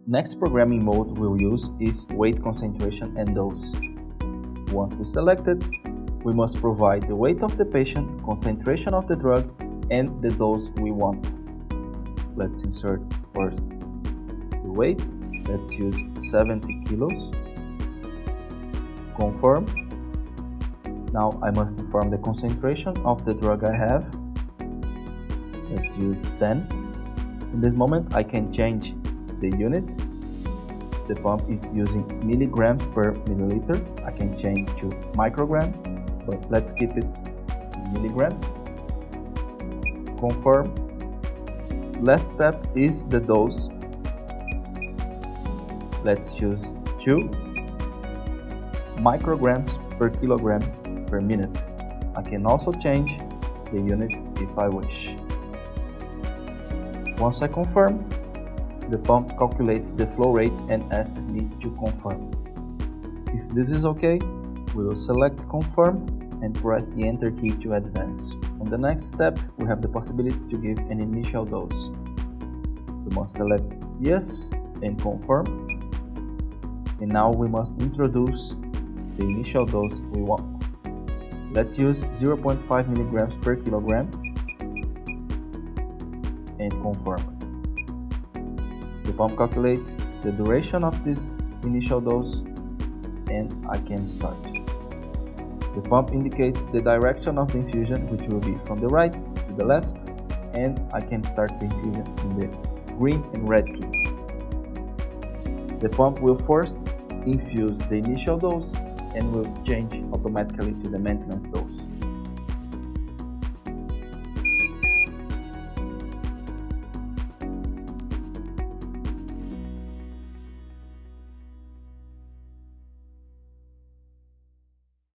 Next programming mode we'll use is weight concentration and dose. Once we select it, we must provide the weight of the patient, concentration of the drug, and the dose we want. Let's insert first the weight. Let's use 70 kilos. Confirm. Now I must inform the concentration of the drug I have. Let's use 10. In this moment I can change the unit. The pump is using milligrams per milliliter. I can change to microgram, but let's keep it milligram. Confirm. Last step is the dose. Let's choose 2 micrograms per kilogram per minute. I can also change the unit if I wish. Once I confirm, the pump calculates the flow rate and asks me to confirm. If this is okay, we will select confirm and press the enter key to advance. On the next step, we have the possibility to give an initial dose. We must select yes and confirm. And now we must introduce the initial dose we want. Let's use 0.5 milligrams per kilogram and confirm. The pump calculates the duration of this initial dose and I can start. The pump indicates the direction of the infusion, which will be from the right to the left, and I can start the infusion in the green and red key. The pump will first infuse the initial dose and will change automatically to the maintenance dose.